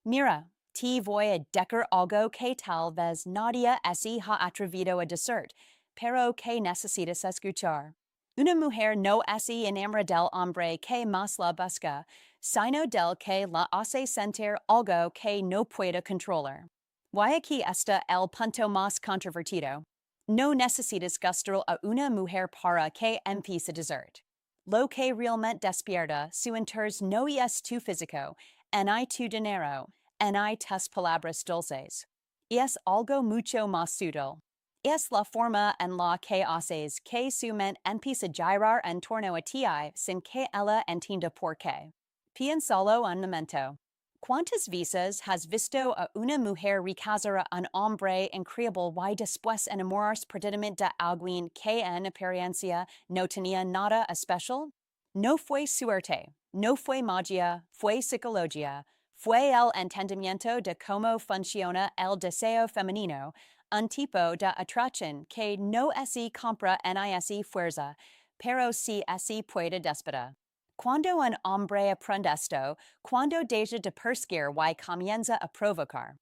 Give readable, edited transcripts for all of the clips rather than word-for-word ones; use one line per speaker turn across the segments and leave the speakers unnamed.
Mira, ti voy a decar algo que tal vez nadie así ha atrevido a decir, pero que necesitas escuchar. Una mujer no así enamora del hombre que más la busca, sino del que la hace sentir algo que no puede controlar. Y aquí está el punto más controvertido. No necesitas gustar a una mujer para que empiece a decir. Lo que realmente despierta su interés no es tu físico, ni tu dinero, ni tus palabras dulces. Es algo mucho más sutil. Es la forma en la que haces que su mente empiece a girar en torno a ti sin que ella entienda por qué. Piénsalo un momento. ¿Cuántas veces has visto a una mujer rechazar a un hombre increíble y después enamorarse perdidamente de alguien que en apariencia no tenía nada especial? No fue suerte, no fue magia, fue psicología, fue el entendimiento de cómo funciona el deseo femenino, un tipo de atracción que no así compra ni así fuerza, pero sí así puede despertar. Cuando un hombre aprende esto, cuando deja de perseguir y comienza a provocar.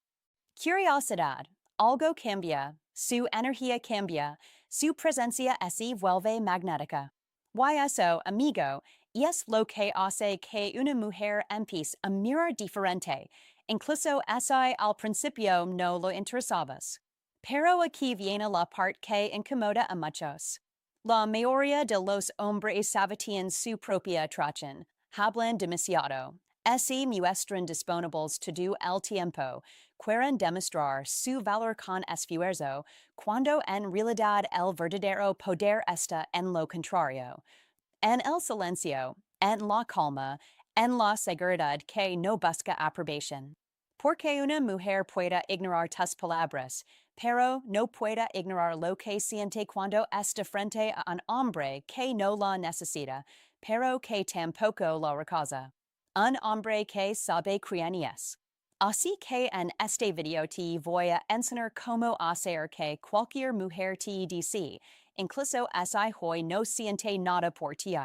Curiosidad, algo cambia, su energía cambia, su presencia así vuelve magnética. Y eso, amigo, es lo que hace que una mujer empiece a mirar diferente, incluso eso al principio no lo interesabas. Pero aquí viene la parte que incomoda a muchos. La mayoría de los hombres sabotean su propia atracción, hablan demasiado, así muestran disponibles todo el tiempo, quieren demostrar su valor con esfuerzo, cuando en realidad el verdadero poder está en lo contrario, en el silencio, en la calma, en la seguridad que no busca aprobación. Porque una mujer puede ignorar tus palabras, pero no puede ignorar lo que siente cuando está frente a un hombre que no la necesita, pero que tampoco la rechaza. Un hombre que sabe quién es. Así que en este video te voy a enseñar cómo hacer que cualquier mujer te desee, incluso si hoy no siente nada por ti.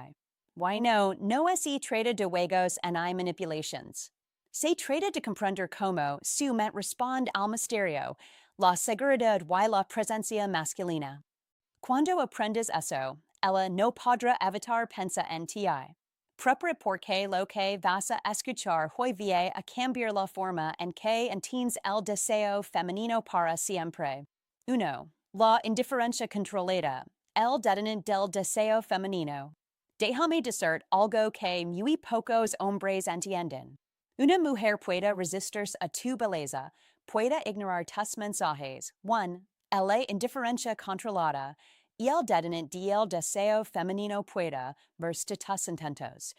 Why no así trata de juegos ni manipulations. Se trata de comprender cómo su mente responde al misterio, la seguridad y la presencia masculina. Cuando aprendes eso, ella no podrá evitar pensar en ti. Proprio porque lo que vas a escuchar hoy va a cambiar la forma en que entiendes el deseo femenino para siempre. 1. La indiferencia controlada. El detonante del deseo femenino. Déjame decir algo que muy pocos hombres entienden. Una mujer puede resistirse a tu belleza, puede ignorar tus mensajes. 1. La indiferencia controlada. Y el detonante del deseo femenino puede verse tus intentos.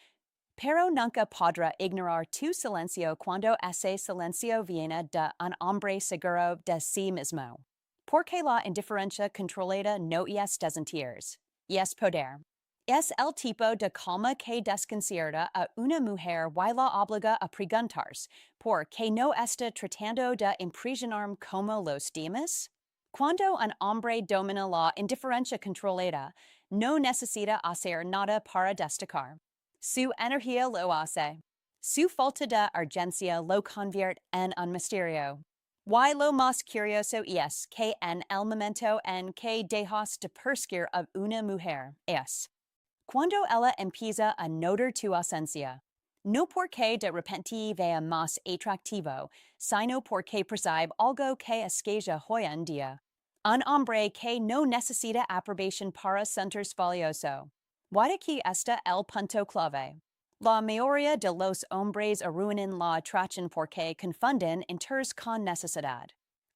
Pero nunca podrá ignorar tu silencio cuando ese silencio viene de un hombre seguro de sí mismo. Porque la indiferencia controlada no es desinterés, es poder. Es el tipo de calma que desconcierta a una mujer y la obliga a preguntarse, ¿por qué no está tratando de impresionar como los demás? Cuando un hombre domina la indiferencia controlada, no necesita hacer nada para destacar. Su energía lo hace. Su falta de urgencia lo convierte en un misterio. Y lo más curioso es que en el momento en que dejas de perseguir a una mujer es cuando ella empieza a notar tu ausencia. No porque de repente vea más atractivo, sino porque percibe algo que escalla hoy en día. Un hombre que no necesita aprobación para sentirse valioso. Y aquí está el punto clave. La mayoría de los hombres arruinan la atracción porque confunden interés con necesidad.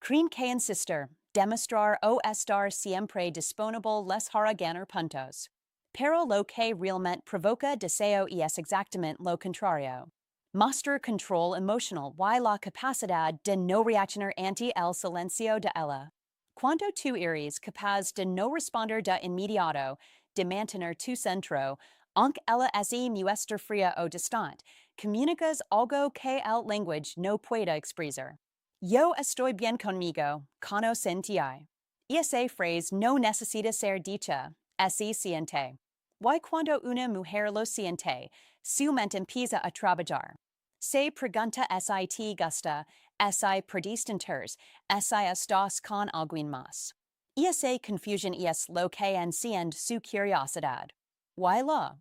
Creen que insistir, demostrar o estar siempre disponible les hará ganar puntos. Pero lo que realmente provoca deseo es exactamente lo contrario. Mostrar control emocional y la capacidad de no reaccionar ante el silencio de ella. Cuando tú eres capaz de no responder de inmediato, de mantener tu centro, aunque ella así muestra fría o distante, comunicas algo que el lenguaje no puede expresar. Yo estoy bien conmigo, con o sin ti. Esa frase no necesita ser dicha, así siente. Y cuando una mujer lo siente, su mente empieza a trabajar. Se pregunta sit gusta, si predistinters, si estos con alguien más. Esa confusion es lo que enciende su curiosidad. Why la?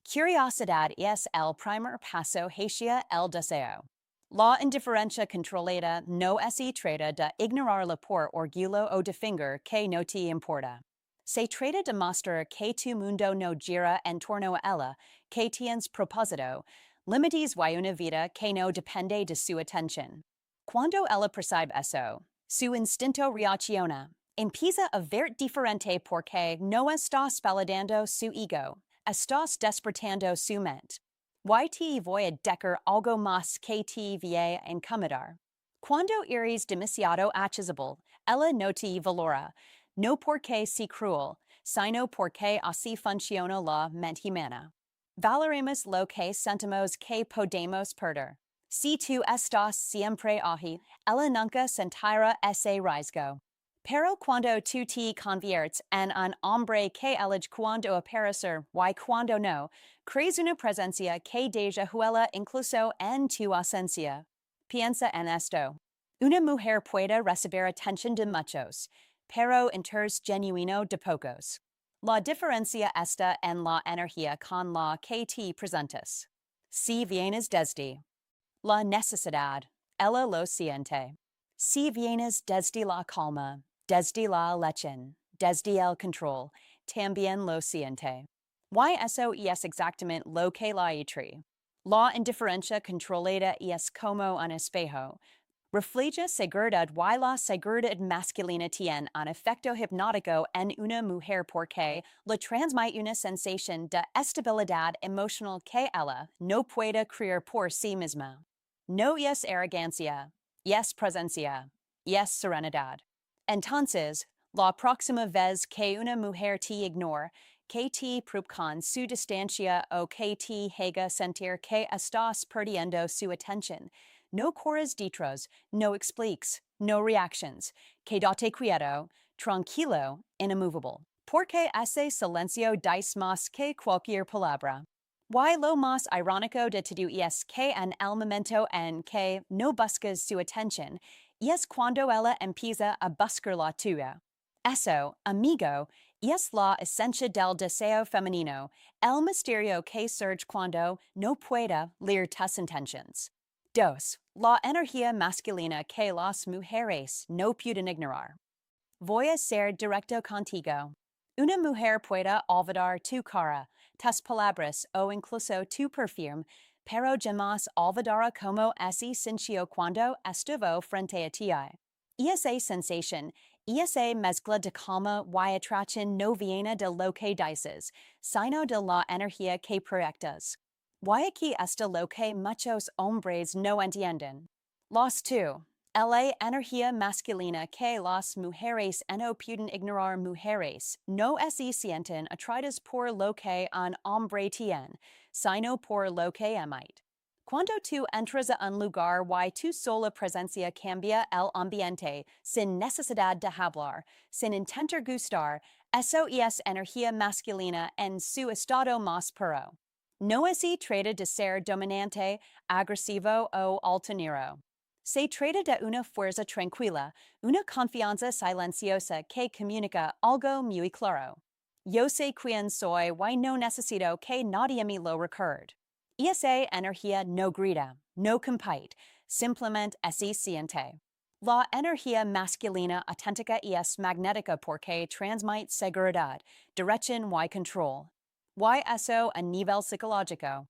Curiosidad es el primer paso hacia el deseo. La indiferencia controlada no se trata de ignorarla por orgullo o de fingir que no te importa. Se trata de mostrar que tu mundo no gira en torno a ella, que tienes propósito, límites y una vida que no depende de su atención. Cuando ella percibe eso, su instinto reacciona. Empieza a ver diferente porque no estás validando su ego, estás despertando su mente. Y te voy a decir algo más que te voy a incomodar. Cuando eres demasiado accesible, ella no te valora, no porque sea cruel, sino porque así funciona la mente humana. Valoremos lo que sentimos que podemos perder. Si tú estás siempre ahí, ella nunca sentirá ese riesgo. Pero cuando tú te conviertes en un hombre que elige cuando aparecer y cuando no, crees una presencia que deja huella incluso en tu ausencia. Piensa en esto. Una mujer puede recibir atención de muchos, pero interés genuino de pocos. La diferencia está en la energía con la que te presentas. Si vienes desde la necesidad, ella lo siente. Si vienes desde la calma, desde la elección, desde el control, también lo siente. Y eso es exactamente lo que la atrae. La indiferencia controlada es como un espejo. Refleja seguridad y la seguridad masculina tiene un efecto hipnótico en una mujer porque le transmite una sensación de estabilidad emocional que ella no puede crear por sí misma. No es arrogancia, es presencia, es serenidad. Entonces, la próxima vez que una mujer te ignore, que te provoca su distancia o que te haga sentir que estás perdiendo su atención, no corres detrás, no expliques, no reactions, quédate quieto, tranquilo, inmovable, porque ese silencio dice más que cualquier palabra. Y lo más irónico de todo es que en el momento en que no buscas su atención, es cuando ella empieza a buscar la tuya. Eso, amigo, es la esencia del deseo femenino, el misterio que surge cuando no puede leer tus intenciones. 2. La energía masculina que las mujeres no pueden ignorar. Voy a ser directo contigo. Una mujer puede olvidar tu cara, tus palabras o incluso tu perfume, pero jamás olvidará cómo se sintió cuando estuvo frente a ti. Y esa sensación, y esa mezcla de calma y atracción no viene de lo que dices, sino de la energía que proyectas. Y aquí está lo que muchos hombres no entienden. Los tú. La energía masculina que las mujeres no pueden ignorar mujeres no se sienten atraídas por lo que un hombre tiene, sino por lo que emite. Cuando tú entras a un lugar y tu sola presencia cambia el ambiente sin necesidad de hablar, sin intentar gustar, eso es energía masculina en su estado más puro. No se trata de ser dominante, agresivo o altanero. Se trata de una fuerza tranquila, una confianza silenciosa que comunica algo muy claro. Yo sé quién soy y no necesito que nadie me lo recuerde. Y esa energía no grita, no compite, simplemente se siente. La energía masculina auténtica es magnética porque transmite seguridad, dirección y control. Y eso a nivel psicológico.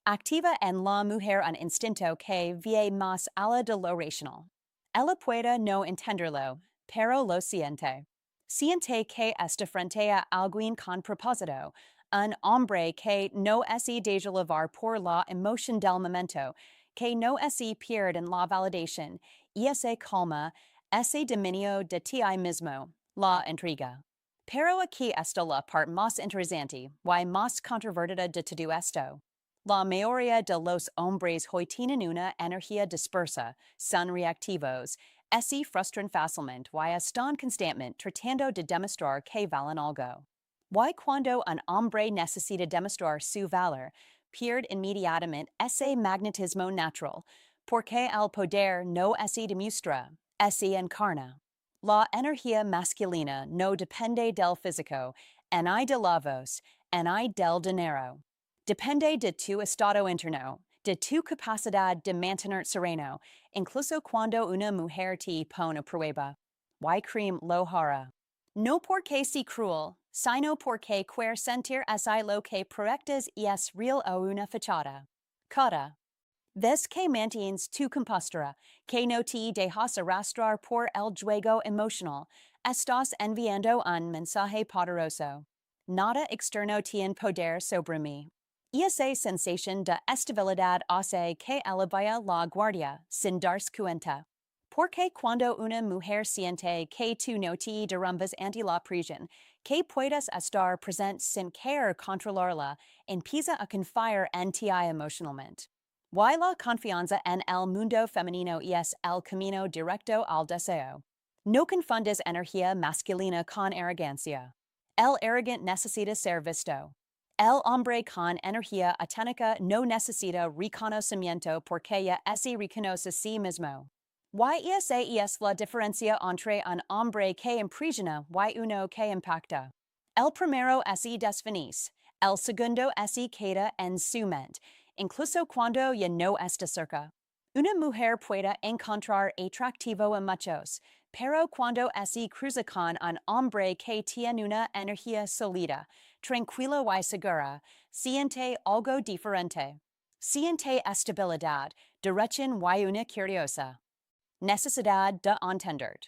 Activa en la mujer un instinto que va más allá de lo racional. Ella puede no entenderlo, pero lo siente. Siente que está frente a alguien con propósito, un hombre que no se deja llevar por la emoción del momento, que no se pierde en la validación, y se calma, ese dominio de ti mismo, la intriga. Pero aquí está la parte más interesante y más controvertida de todo esto. La mayoría de los hombres hoy tienen una energía dispersa, son reactivos, se frustran fácilmente y están constantemente tratando de demostrar que valen algo. Y cuando un hombre necesita demostrar su valor, Pierd inmediatamente ese magnetismo natural, porque el poder no ese demuestra, ese encarna. La energía masculina no depende del físico, ni de la voz, ni del dinero. Depende de tu estado interno, de tu capacidad de mantener sereno, incluso cuando una mujer te pone a prueba. Y cream lo hará. No porque si cruel, sino porque quer sentir así lo que proyectas y es real a una fachada. Cada vez que mantienes tu compostura, que no te dejas arrastrar por el juego emocional, estás enviando un mensaje poderoso. Nada externo tiene poder sobre mí. Y esa sensación de estabilidad hace que elevaya la guardia, sin darse cuenta. Porque cuando una mujer siente que tú no te derrumbas ante la presión, que puedas estar presente sin querer controlarla, empieza a confiar en ti emocionalmente. Y la confianza en el mundo femenino es el camino directo al deseo. No confundes energía masculina con arrogancia. El arrogante necesita ser visto. El hombre con energía aténica no necesita reconocimiento porque ya se reconoce a sí mismo. Y esa es la diferencia entre un hombre que impresiona y uno que impacta. El primero se desvanece, el segundo se queda en su mente, incluso cuando ya no está cerca. Una mujer puede encontrar atractivo a muchos, pero cuando se cruza con un hombre que tiene una energía sólida, tranquila y segura, siente algo diferente. Siente estabilidad, dirección y una curiosa. Necesidad de entender.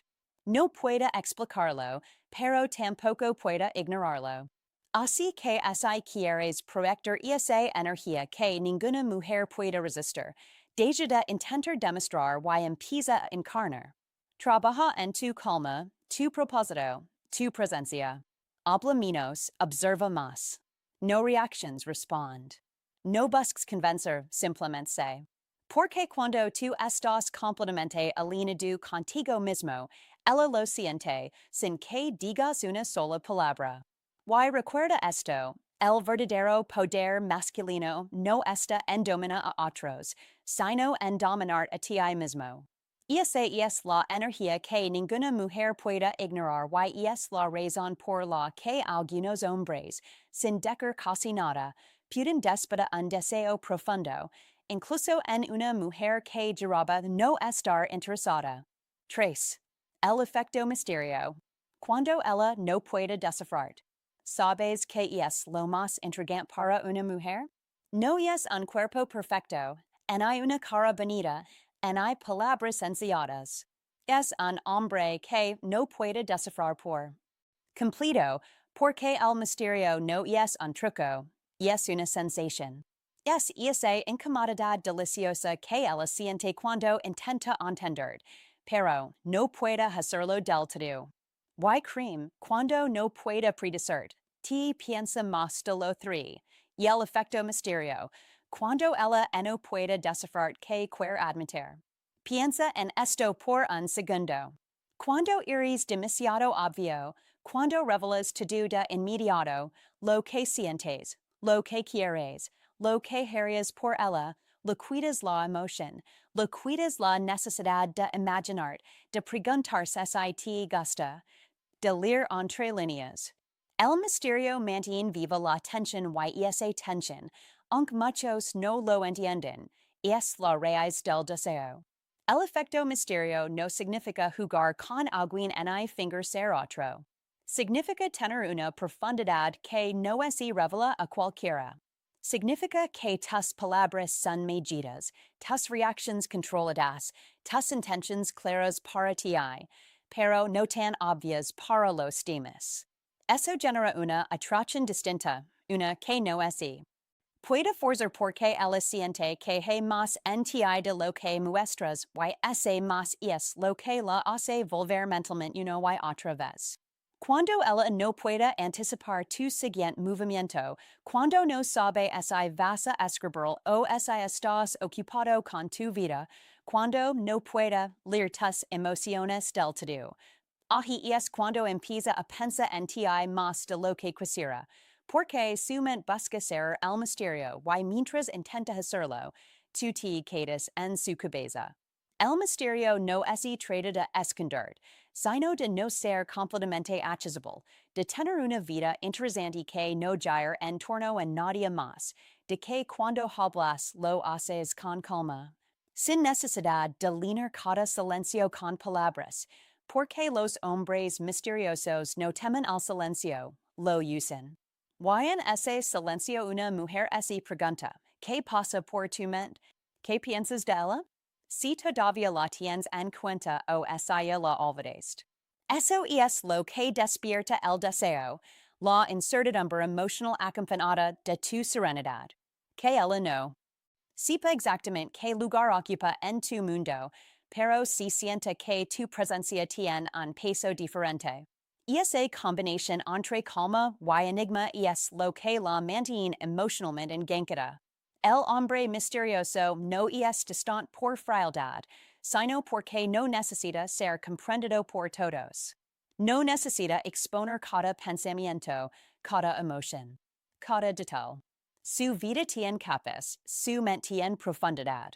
No puede explicarlo, pero tampoco puede ignorarlo. Así que si quieres proyectar esa energía que ninguna mujer puede resistir, deja de intentar demostrar y empieza a encarnar. Trabaja en tu calma, tu propósito, tu presencia. Habla menos, observa más. No reactions, respond. No busques convencer, simplemente sé. Porque cuando tú estás completamente alineado contigo mismo, ella lo siente sin que digas una sola palabra. Y recuerda esto, el verdadero poder masculino no está en dominar a otros, sino en dominar a ti mismo. Y esa es la energía que ninguna mujer puede ignorar y es la razón por la que algunos hombres, sin decir casi nada, pueden despertar un deseo profundo, incluso en una mujer que juraba no estar interesada. 3. El efecto misterio. Cuando ella no puede descifrar. ¿Sabes qué es lo más intrigante para una mujer? No es un cuerpo perfecto, ni una cara bonita, ni palabras sencillas. Es un hombre que no puede descifrar por completo, porque el misterio no es un truco, es una sensación. Es esa incomodidad deliciosa que ella siente cuando intenta entender, pero no puede hacerlo del todo. Y cream, cuando no puede predecir, ti piensa más de lo 3, y el efecto misterio, cuando ella no puede descifrar que quiere admitir. Piensa en esto por un segundo. Cuando eres demasiado obvio, cuando revelas todo de inmediato, lo que sientes, lo que quieres, lo que harías por ella, lo cuidas la emoción, lo cuidas la necesidad de imaginar, de preguntarse si te gusta, de leer entre líneas. El misterio mantiene viva la tensión y esa tensión, aunque muchos no lo entienden, es la raíz del deseo. El efecto misterio no significa jugar con alguien y finger ser otro. Significa tener una profundidad que no se revela a cualquiera. Significa que tus palabras son medidas, tus reacciones controladas, tus intenciones claras para ti, pero no tan obvias para los demás. Eso genera una atracción distinta, una que no es. Puede forzar porque ella siente que hay más en ti de lo que muestras y ese más es lo que la hace volver mentalmente una y otra vez. Cuando ella no puede anticipar tu siguiente movimiento, cuando no sabe si vas a escribir o si estás ocupado con tu vida, cuando no puede leer tus emociones del todo. Ahí es cuando empieza a pensar en ti más de lo que quisiera, Porque sument busca ser el misterio, y mientras intenta hacerlo, tu te quedas en su cabeza. El misterio no es trata de esconder, sino de no ser completamente accesible, de tener una vida interesante que no gira en torno a nadie más, de que cuando hablas lo haces con calma. Sin necesidad de linear cada silencio con palabras, porque los hombres misteriosos no temen al silencio, lo usan. Y en ese silencio una mujer se pregunta, ¿qué pasa por tu mente? ¿Qué piensas de ella? Si todavía la tienes en cuenta o esa la olvidaste. Eso es lo que despierta el deseo, la incertidumbre emocional acompañada de tu serenidad. Que ella no sepa exactamente qué lugar ocupa en tu mundo, pero si siente que tu presencia tiene un peso diferente. Y esa combinación entre calma y enigma es lo que la mantiene emocionalmente enganchada. El hombre misterioso no es distante por frialdad, sino porque no necesita ser comprendido por todos. No necesita exponer cada pensamiento, cada emoción, cada detalle. Su vida tiene capas, su mente tiene profundidad.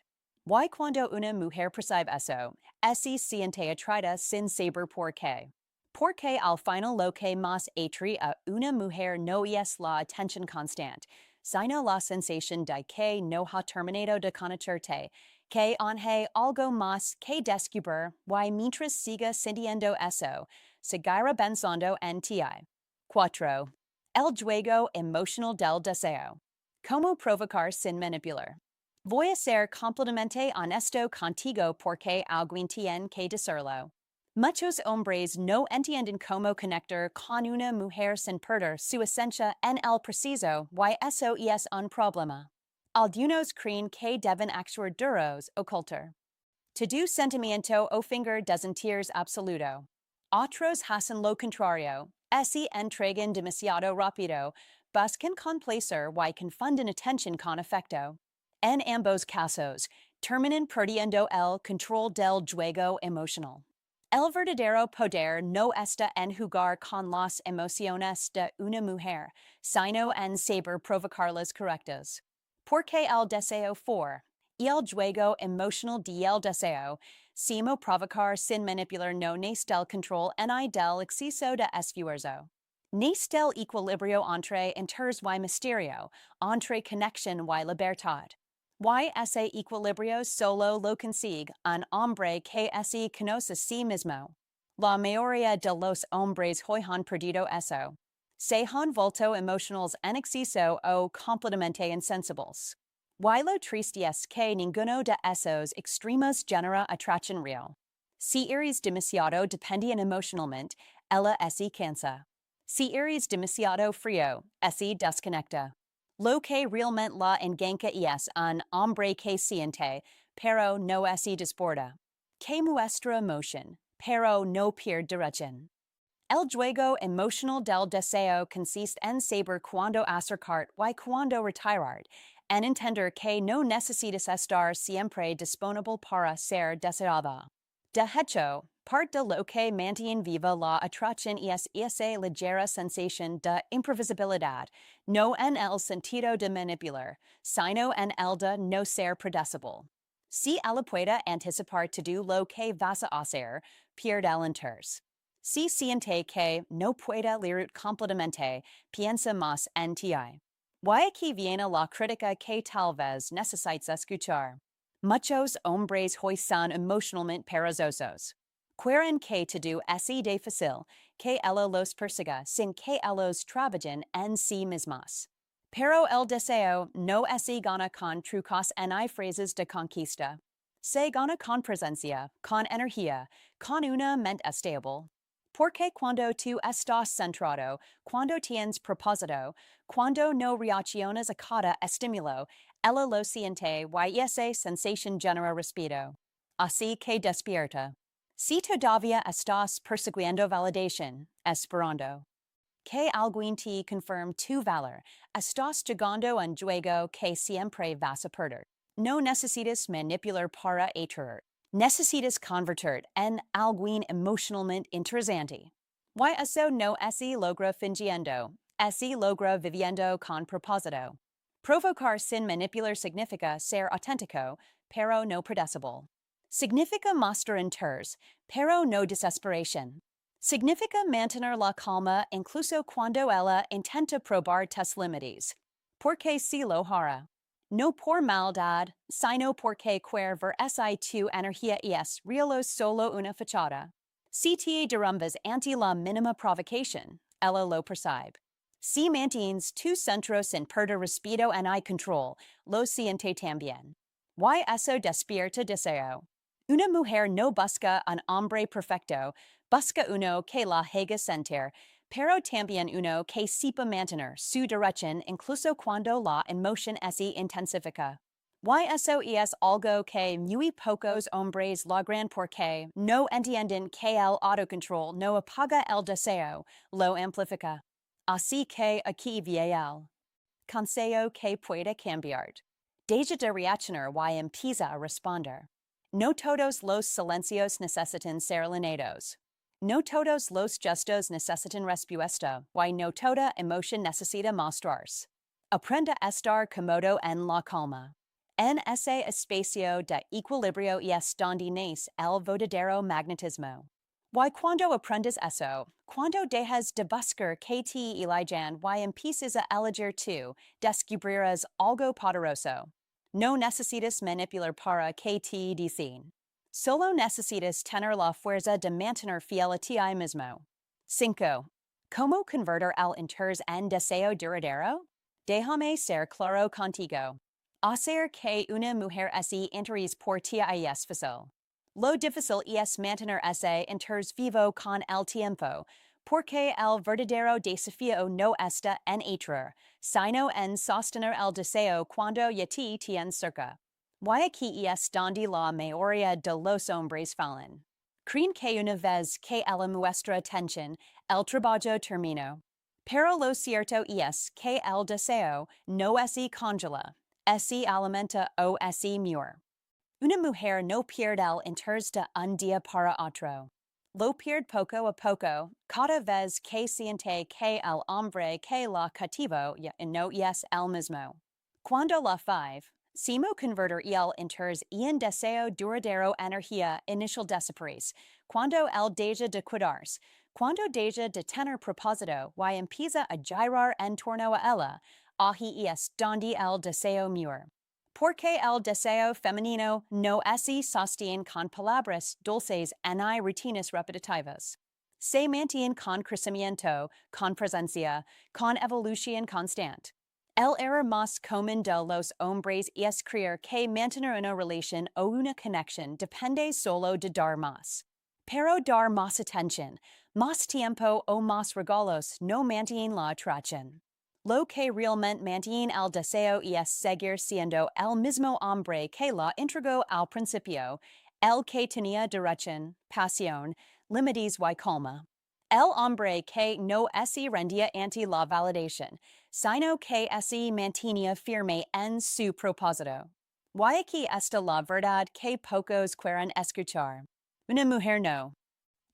Y cuando una mujer percibe eso, se siente atraída sin saber por qué. Porque al final lo que más atrae a una mujer no es la atención constante, sino la sensación de que no ha terminado de conocerte, que hay algo más que descubrir, y mientras siga sintiendo eso, seguirá pensando en ti. 4. El juego emocional del deseo. Cómo provocar sin manipular. Voy a ser completamente honesto contigo porque alguien tiene que decirlo. Muchos hombres no entienden cómo conectar con una mujer sin perder su esencia en el preciso y eso es un problema. Algunos creen que deben actuar duros ocultar. Tu sentimiento o finger desinteres absoluto. Otros hacen lo contrario, se entregan demasiado rápido, buscan complacer y confunden atención con afecto. En ambos casos, terminan perdiendo el control del juego emocional. El verdadero poder no está en jugar con las emociones de una mujer, sino en saber provocarlas correctas. Porque el deseo for, y el juego emocional del deseo, simo provocar sin manipular no nes del control ni del exceso de esfuerzo. Nes del equilibrio entre interés y misterio, entre conexión y libertad. Y ese equilibrio solo lo consigue un hombre que se conoce a sí mismo. La mayoría de los hombres hoy han perdido eso. Se han vuelto emocionales en exceso o completamente insensibles. Y lo triste es que ninguno de esos extremos genera atracción real. Si eres demasiado dependiente emocionalmente, ella se cansa. Si eres demasiado frío, se desconecta. Lo que realmente la engancha es un hombre que siente, pero no se desporta. Que muestra emoción, pero no pierde dirección. El juego emocional del deseo consiste en saber cuándo acercar y cuándo retirar, en entender que no necesitas estar siempre disponible para ser deseada. De hecho, parte de lo que mantiene viva la atracción es esa ligera sensación de imprevisibilidad, no en el sentido de manipular, sino en el de no ser predecible. Si ella puede anticipar todo lo que vas a hacer, pierde el interés. Si siente que no puede leer completamente, piensa más en ti. Y aquí viene la crítica que tal vez necesites escuchar. Muchos hombres hoy son emocionalmente perezosos. Quieren que todo es de fácil, que ella los persiga sin que ellos trabajen en sí mismas. Pero el deseo no se gana con trucos ni frases de conquista. Se gana con presencia, con energía, con una mente estable. Porque cuando tú estás centrado, cuando tienes propósito, cuando no reaccionas a cada estímulo, ella lo siente y esa sensación genera respiro. Así que despierta. Si todavía estás persiguiendo validación, esperando que alguien te confirme tu valor, estás jugando un juego que siempre vas a perder. No necesitas manipular para atraer. Necesitas convertir en alguien emocionalmente interesante. Y eso no se logra fingiendo, Así logra viviendo con propósito. Provocar sin manipular significa ser auténtico, pero no predecible. Significa mostrar interés, pero no desesperación. Significa mantener la calma incluso cuando ella intenta probar tus límites. Porque si lo hará. No por maldad, sino porque quer ver si tu energía es real solo una fachada. Si te derrumbas ante la mínima provocación, ella lo percibe. Si mantienes tus centros sin perder respeto y control, lo siente también. Y eso despierta deseo. Una mujer no busca un hombre perfecto, busca uno que la haga sentir, pero también uno que sepa mantener su dirección incluso cuando la emoción se intensifica. Y eso es algo que muy pocos hombres logran porque no entienden que el autocontrol no apaga el deseo, lo amplifica. Así que aquí viene el consejo que puede cambiar. Deja de reaccionar y empieza a responder. No todos los silencios necesitan ser llenados. No todos los gestos necesitan respuesta, y no toda emoción necesita mostrarse. Aprenda a estar cómodo en la calma. En ese espacio de equilibrio es donde nace el verdadero magnetismo. Y cuando aprendes eso, cuando dejas de buscar que te elijan y empiezas a elegir tú, descubrirás algo poderoso. No necesitas manipular para que te dicen. Solo necesitas tener la fuerza de mantener fiel a ti mismo. 5. ¿Cómo convertir el interés en deseo duradero? Déjame ser claro contigo. Hacer que una mujer así interés por ti es fácil. Lo difícil es mantener ese interés vivo con el tiempo, porque el verdadero desafío no está en atraer, sino en sostener el deseo cuando ya te tienes cerca. Y aquí es donde la mayoría de los hombres fallan. Creen que una vez que ella muestra atención, el trabajo terminó. Pero lo cierto es que el deseo no se congela, se alimenta o se muere. Una mujer no pierde el interés de un día para otro. Lo pierde poco a poco, cada vez que siente que el hombre que la cautivó no es el mismo. Cuando la 5, Simo convertir el interés en deseo duradero energía inicial desaparece, cuando el deja de cuidarse, cuando deja de tener propósito y empieza a girar en torno a ella, ahí es donde el deseo muere. Porque el deseo femenino no se sostiene con palabras dulces ni rutinas repetitivas. Se mantiene con crecimiento, con presencia, con evolución constante. El error más común de los hombres es creer que mantener una relación o una conexión depende solo de dar más. Pero dar más atención, más tiempo o más regalos no mantienen la atracción. Lo que realmente mantiene el deseo es seguir siendo el mismo hombre que la entregó al principio, el que tenía dirección, pasión, límites y calma. El hombre que no se rendía ante la validación, sino que se mantenía firme en su propósito. Y aquí está la verdad que pocos quieren escuchar. Una mujer no.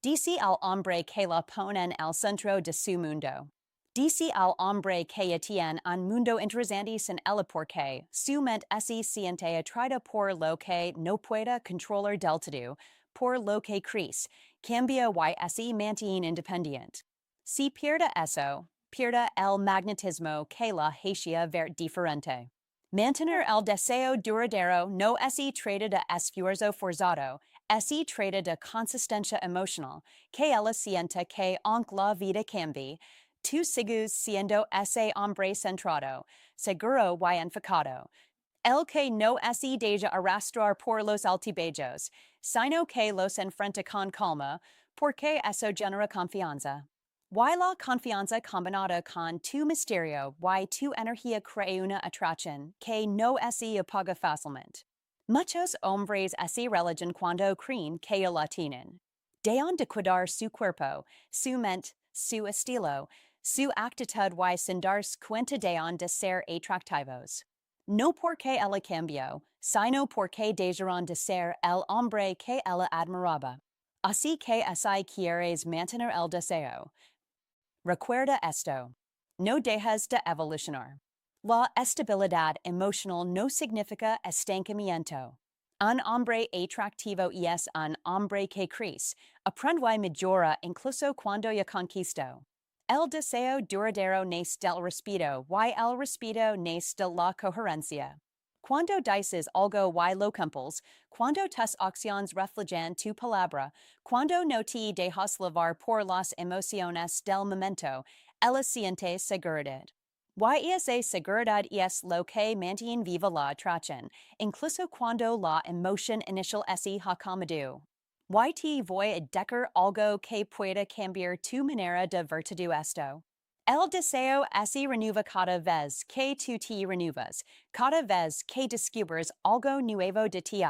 Dice al hombre que la pone en el centro de su mundo. Dice al hombre que ya tiene un mundo interesante sin él porque su mente se siente atraída por lo que no puede controlar del todo, por lo que crece, cambia y se mantiene independiente. Si pierde eso, pierde el magnetismo que la hace ver diferente. Mantener el deseo duradero no se trata de esfuerzo forzado, se trata de consistencia emocional, que ella siente que aunque la vida cambie, tú sigues siendo ese hombre centrado, seguro y enfocado. El que no se deja arrastrar por los altibajos, sino que los enfrenta con calma, porque eso genera confianza. Y la confianza combinada con tu misterio y tu energía crea una atracción que no se apaga fácilmente. Muchos hombres se religan cuando creen que la tienen. Dejan de cuidar su cuerpo, su mente, su estilo, su actitud y sin darse cuenta dejan de ser atractivos. No porque ella cambió, sino porque dejaron de ser el hombre que ella admiraba. Así que si quieres mantener el deseo, recuerda esto. No dejas de evolucionar. La estabilidad emocional no significa estancamiento. Un hombre atractivo es un hombre que crece, aprende mejora incluso cuando ya conquisto. El deseo duradero nace del respeto, y el respeto nace de la coherencia. Cuando dices algo y lo cumples, cuando tus acciones reflejan tu palabra, cuando no te dejas llevar por las emociones del momento, ella siente seguridad. Y esa seguridad es lo que mantiene viva la atracción, incluso cuando la emoción inicial es ha cambiado. Y te voy a decir algo que pueda cambiar tu manera de ver todo esto. El deseo se renueva cada vez que tú te renuevas, cada vez que descubres algo nuevo de ti,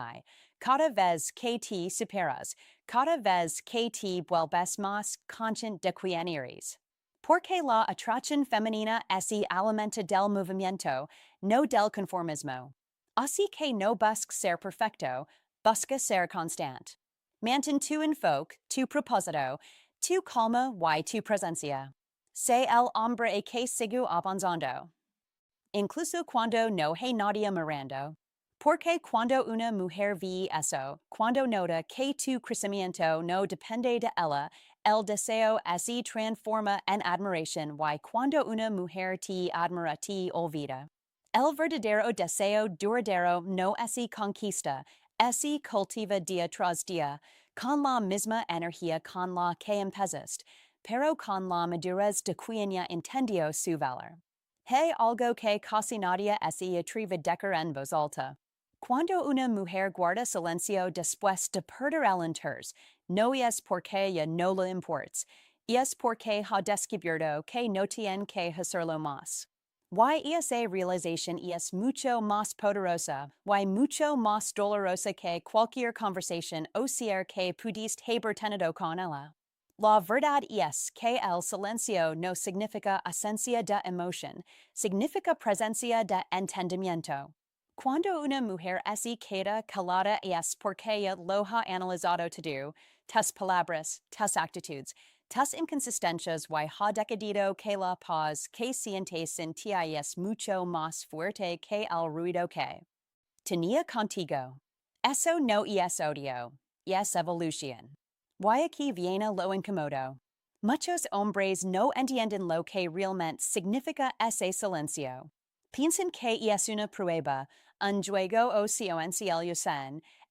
cada vez que te superas, cada vez que te vuelves más consciente de quién eres. Porque la atracción femenina se alimenta del movimiento, no del conformismo. Así que no busques ser perfecto, busca ser constante. Mantén tu enfoque, tu propósito, tu calma y tu presencia. Sé el hombre que sigo avanzando. Incluso cuando no hay nadie mirando. Porque cuando una mujer ve eso, cuando nota que tu crecimiento no depende de ella, el deseo se transforma en admiración y cuando una mujer te admira te olvida. El verdadero deseo duradero no se conquista, se cultiva día tras día, con la misma energía con la que empezaste, pero con la madurez de quien ya entendió su valor. Hay algo que casi nadie se atreve a decir en voz alta. Cuando una mujer guarda silencio después de perder el interés, no es porque ya no le importa, es porque ha descubierto que no tiene que hacerlo más. Y esa realización es mucho más poderosa, y mucho más dolorosa que cualquier conversación o ser que pudiste haber tenido con ella. La verdad es que el silencio no significa ausencia de emoción, significa presencia de entendimiento. Cuando una mujer se queda calada es porque ella lo ha analizado todo, tus palabras, tus actitudes, tus inconsistencias y ha decidido que la paz que sientes en ti es mucho más fuerte que el ruido que tenía contigo. Eso no es odio, es evolución. Y aquí viene lo incómodo. Muchos hombres no entienden lo que realmente significa ese silencio. Piensan que es una prueba, un juego o ciencia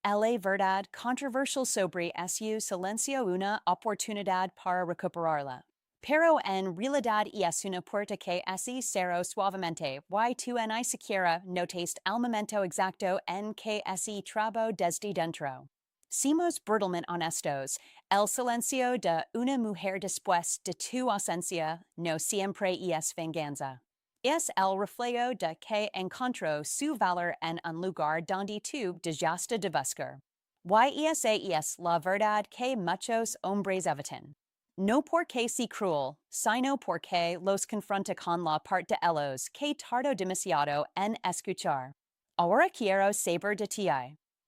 la verdad controversial sobre su silencio una oportunidad para recuperarla. Pero en realidad es una puerta que se cerró suavemente y tú ni siquiera notaste el momento exacto en que se trabó desde dentro. Simos brutalmente honestos, el silencio de una mujer después de tu ausencia no siempre es venganza. Es el reflejo de que encontró su valor en un lugar donde tú dejaste de buscar. Y esa es la verdad que muchos hombres evitan. No porque sea cruel, sino porque los confronta con la parte de ellos que tardó demasiado en escuchar. Ahora quiero saber de ti.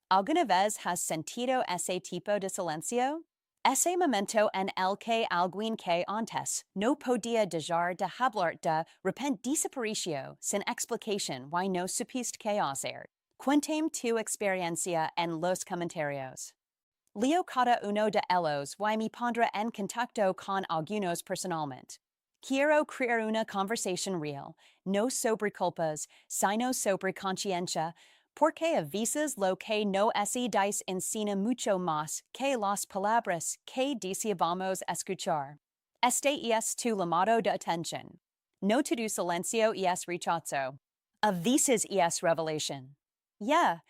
¿Alguna vez has sentido ese tipo de silencio? Ese momento en el que alguien que antes no podía dejar de hablar de repente desapareció sin explicación y no supiste qué hacer. Cuéntame tu experiencia en los comentarios. Leo cada uno de ellos y me pondré en contacto con algunos personalmente. Quiero crear una conversación real, no sobre culpas, sino sobre conciencia, porque a veces lo que no se dice encina mucho más que las palabras que deseamos escuchar. Este es tu llamado de atención. No todo silencio es rechazo. A veces es revelación. Yeah,